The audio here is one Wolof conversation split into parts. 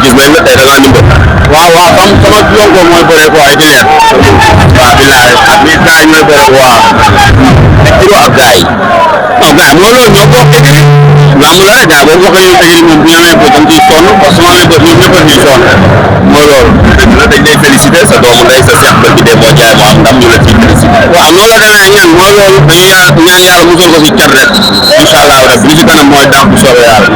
gis nañ la tey da ngaa dimbal. waaw sama jonko mooy bëre quoi ci leer. waaw bilaay ak ni gars yi ñooy bëre waaw. Giro ak gars yi. non gars mooy loolu ñoo bokk écrit. lamb la rek gars boo bokkee ñoom écrit moom bu ñu amee bët dañ ciy sonn parce que su ma amee bët ñoom ñëpp a ciy sonn mooy loolu. dëgg la dañ lay féliciter sa doomu ndey sa seex bët bi dee moo jaay moo am ndam ñu la ciy féliciter. waaw noonu la demee ñan mooy loolu dañuy ñaan yàlla musal ko si cat rek incha allah rabbi li si kanam mooy dàq bu soobee yàlla.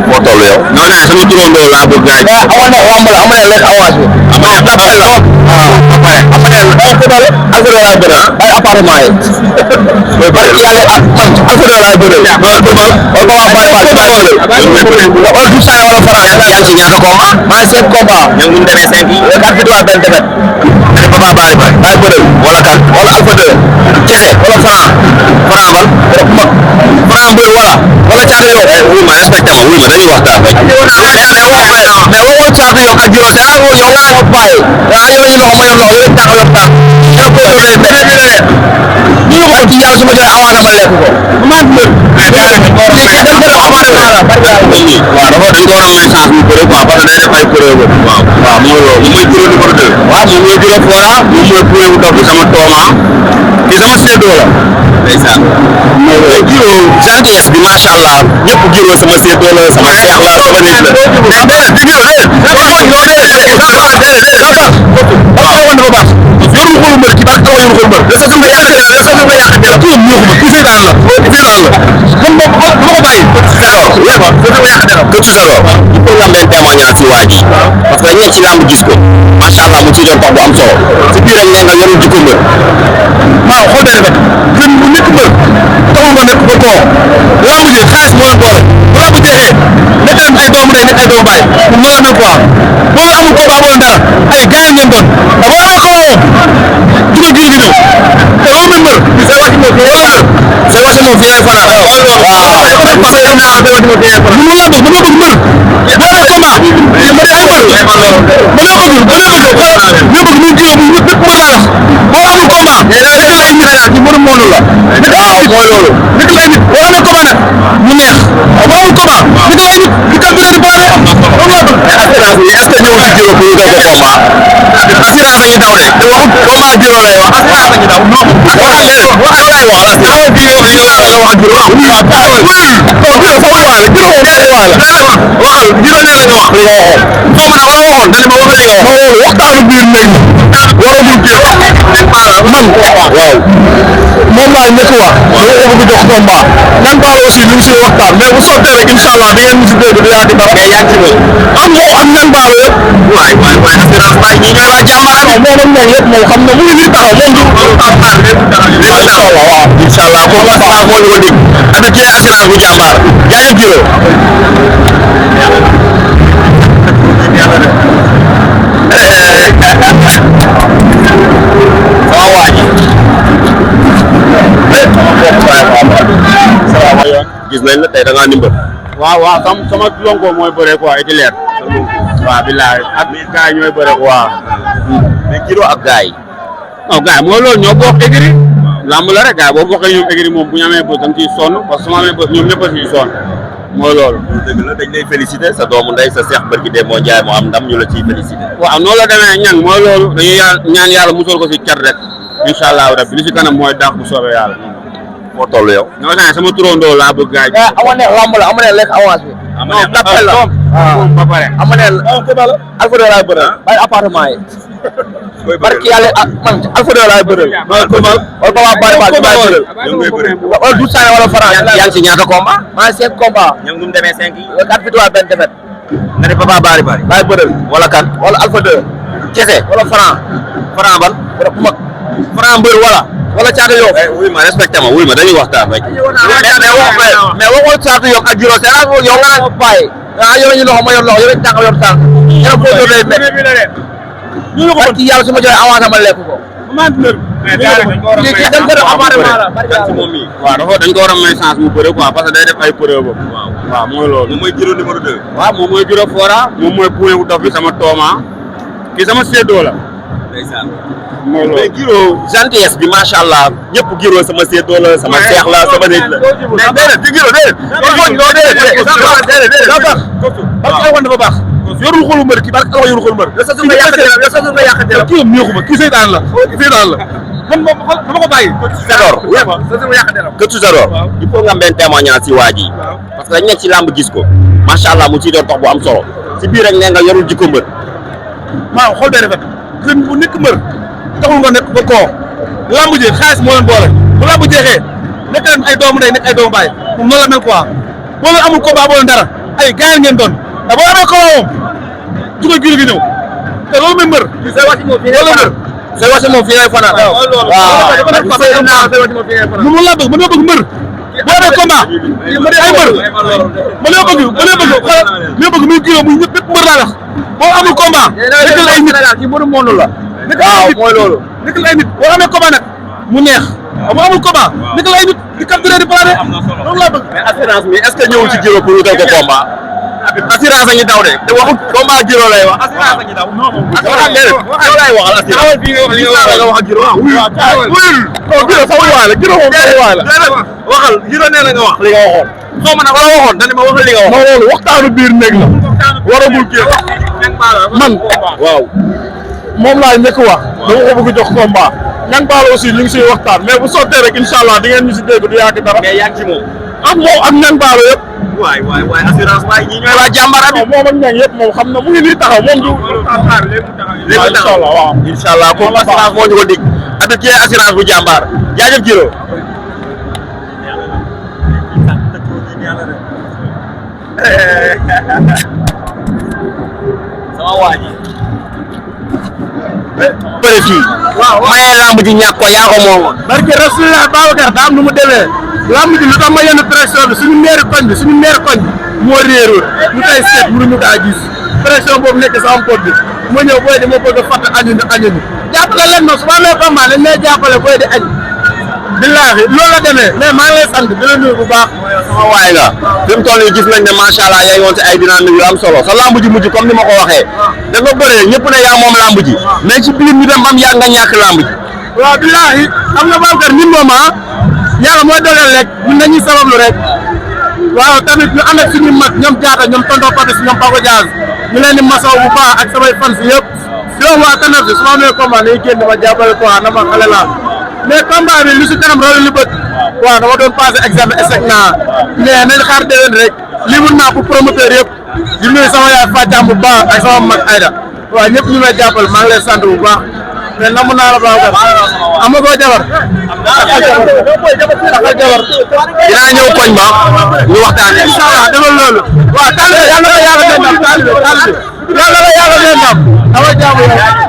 foo toll yow. non non sama turandoo laa bëgg gars yi. amoon na lamb la amoon na lekk avance bi. amoon na tapal la. waaw ba pare amoon na Alfayda laay bëre ay appartement yi. mooy bëre yàlla ak man Alfayda laay bëre. wala du saa wala fara yaa ngi si ñaata combat. maa ngi 7 combat. ñoom ñu demee 5 yi. 4 victoire benn défaite. dafa Papa Bari Bari. laay bëre wala kan. wala Alpha 2 kese. wala Franc. Franc ban. Franc mbër wala Thiatou Yoff. wuy ma respecté ma wuy ma dañuy waxtaan rek. mais waxoon Thiatou Yoff ak Giro Seras yow nga ko bàyyi. waaw yow ñu loxo ma yor loxo yow dañu taxaw yow ñu ko ci yàlla su ma joxee avance ma lekk ko. waaw dafa dañ ko war a may chance mu bëre quoi parce que day def ay preuve. waaw mooy loolu moom mooy Giro numéro 2. waaw moom mooy Giro Fora moom mooy Pouye bu topp sama tooma ki sama séddoo la. ndeysaan. mooy loolu Giro gentillesse bi macha allah ñëpp Giro sama séddoo la sama seex la sama nit la. waa ji parce que dañ nekk ci làmb gis ko macha allah mu ci doon tax bu am solo si biir ak nga yorul jikko mbër maa xool benn bët gën bu nekk mbër taxul nga nekk ba koo lamb ji xaalis moo leen boole bu lamb jeexee nekk leen ay doomu ndey nekk ay doomu baay pour mën a amee quoi boo leen amul combat boo leen dara ay gars yi ngeen doon te boo amee xaw moom giro giro gi ñëw te loo mën mbër sa wàcc moom fii lay fanaan sa wàcc moom fii lay fanaan waaw mu la bëgg mbër boo amee combat ma day ay mbër ma loo bëggul ba loo bëgg ñu bëgg ñu jiw bu ñëpp mën naa wax boo amul combat nekk la ay nit daal ci mbëru moonu la nekk la ay nit mooy loolu nekk la ay nit boo amee combat nag mu neex boo amul combat nekk la ay nit di kan bëre di boole loolu laa bëgg assurance yi est-ce que ñëw ci Giro pour ñu def ko combat assurance la ñuy daw de te waxut combat Giro lay wax assurance la ñuy daw non waxal leen waxal lay wax la awa bi yow yow la wax Giro non Giro fa waa la Giro nee waa la waxal Giro nee la nga wax loo soo mën a wala waxoon dañ ma wax li nga wax waxtaanu biir néeg waragul Giro man waaw moom laa njëkk wax dama ko bëgg jox combat nan baal aussi ñu ngi siy waxtaan mais bu sottee rek incha allah di ngeen ñu si dégg du yàgg dara mais yaa ngi ci moom am moo am nan baal yëpp waay assurance bay ñi ñooy waa jàmbaar moom ak moom yëpp moom xam na mu ngi nii taxaw moom du incha allah waaw incha allah ko la sax moo ñu ko dig avec kii assurance bu jàmbaar yaa ngi Giro sama waa ji gis nañ la tey da ngaa ndimbal. waaw sama jonko mooy bëre quoi ci leer. waaw bilaay ak gars yi ñooy bëre quoi. mais Giro ak gars yi. non gars yi mooy loolu ñoo bokk écrit. lamb la rek gars yi boo bokkee ñoom écrit moom bu ñu amee bët dañ ciy sonn parce que su ma amee bët ñoom ñëpp a ciy sonn mooy loolu. dëgg la dañ lay féliciter sa doomu ndey sa seex bërki dee moo jaay moo am ndam ñu la ciy féliciter. waaw noonu la demee ñan mooy loolu dañuy ñaan yàlla musal ko si cat rek incha allah rabbi li si kanam mooy dàq bu soobee yàlla. foo toll yow. non non sama turandoo laa bëgg gars yi. amoon na lamb la amoon na lekk avance bi. non tapal la moom ba pare. amoon na Alfayda laay bëre ay appartement yi. barki yàlla ak man Alfayda laay bëre. wala Papa Bari Bari laay bëre. wala du saa wala Franc. yaa ngi ci ñaata combat. maa ngi 5 combat. ñoom ñu demee 5 yi. 4 victoire benn défaite. nga ne Papa Bari Bari. laay bëre wala kan. wala Alpha 2. kese. wala Franc. Franc ban. wala bu mag. Franc mbër wala Thiatou Yoff. wuy ma respecté ma wuy ma dañuy waxtaan rek. mais waxoon Thiatou Yoff ak Giro Seras yow nga naan ko bàyyi. yow ñu loxo ma yor loxo yow dañu taxaw yor tànk. ñu ne foo yor lay nekk. ñu ko ci yàlla su ma joxee avance ma lekk ko. kii dañ ko def appartement la. waaw dañ ko war a may chance mu bëre quoi parce que day def ay preuve. waaw mooy loolu. moom mooy Giro numéro 2. waaw moom mooy Giro Fora moom mooy Pouye bu dof bi sama tooma kii sama séddoo la. ndeysaan. mooy loolu mais Giro gentillesse bi macha allah ñëpp Giro sama séddoo la sama seex la sama nit la. mais déedéet di Giro déedéet. dafa baax. yorul xolu mbër kii barke Allah yorul xolu mbër. kii moom neexuma kii seytaan la man moom dama ko bàyyi. Këtu Zador il faut nga am benn témoignage si waa ji parce que dañ nekk ci làmb gis ko macha allah mu ciy doon dox bu am solo si biir rek nee nga yorul jikko mbër. maa xool bee rafet gis bu nekk mbër taxul nga nekk ba koo làmb ji xaalis moo leen boole bu làmb jeexee nekk leen ay doomu ndey nekk ay doomu baay moom noonu la mel quoi boo leen amul combat boo leen dara ay gars ngeen doon te boo amee combat moom jugal gi ñëw te loolu mooy mbër. say wàcc moom fii ngay fanaan. moom laa bëgg man ñoo bëgg mbër boo amee combat ay mbër man ñoo bëgg muy kilo muy ñëpp mbër laa wax boo amul combat nekkal ay nit nekkal ay nit boo amee combat nag mu neex boo amul combat nekkal ay nit di capturer di plané loolu laa bëgg. mais assurance bi est-ce que ñëwul ci Giro pour wutal ko combat assurance a ngi daw de te waxut combat Giro lay wax assurance a ngi daw. lay waxal assurance bi nga wax Giro Giro sama waay la Giro moom sama waay la waxal Giro nee na nga wax li nga waxoon xaw ma nag la waxoon dañ ma waxal li nga wax. non loolu waxtaanu biir néeg la waragul kii man waaw moom laa njëkk wax dama ko bëgg jox combat Niang Ballo aussi ñu ngi siy waxtaan mais bu sottee rek incha allah di ngeen ñu si dégg du yàgg dara. mais yaa ngi ci moom. ak moom ak Niang Ballo yëpp. waay assurance waay ñii ñooy waa jàmbaar bi. moom ak Niang yëpp moom xam na mu ngi nii taxaw moom du. léegi incha allah waaw incha allah comme assurance moo ñu ko dig avec kii assurance bu jàmbaar jaajëf Giro. sama waa ji. bëri fii. waaw maye lamb ji ñàkk ko yaa ko moomoon. barke Rasulullah Babacar daa am nu mu demee lamb ji lu tax ma yenn pression bi suñu meeri koñ bi moo réeroon ñu koy seet mënuñu kaa gis pression boobu nekk sama pot bi ma ñëw booy di ma bëgg a fàtte añu jàppale leen ma su ma amee combat dañ lay jàppale booy di añ billaahi loolu la demee mais maa ngi lay sant di la nuyu bu baax. sama waay nga fi mu toll nii gis nañ ne macha allah yaa ngi woon ci ay dynamique yu am solo sa lamb ji mujj comme ni ma ko waxee da nga bëree ñëpp ne yaa moom lamb ji mais ci biir ñu dem bam yaa nga ñàkk lamb ji. waaw billaahi xam nga Babacar ñun moom yàlla mooy dooleel rek ñun dañuy sabablu rek waaw tamit ñu ànd ak suñu mag ñoom jaata ñoom tonton Patis ñoom Papa Diaz ñu leen di masaw bu baax ak samay fans yëpp di wax waa Tanor si su ma amee combat day génn ma jàppale ko na ma xale laa mais combat bi lu si kanam loolu li bët waaw dama doon passé examen échec naa mais nañ xaar déwén rek li mun naa pour promoteur yëpp di nuyu sama yaay Fatiam bu baax ak sama mag Aïda waaw ñëpp ñu may jàppale maa ngi lay sant bu baax mais namu naa la baax amagoo jabar dinaa ñëw koñ ba ñu waxtaanee. incha allah defal loolu waaw taalibe yàlla na ko yàlla may ndam taalibe yàlla na ko yàlla may ndam dama jaamu yàlla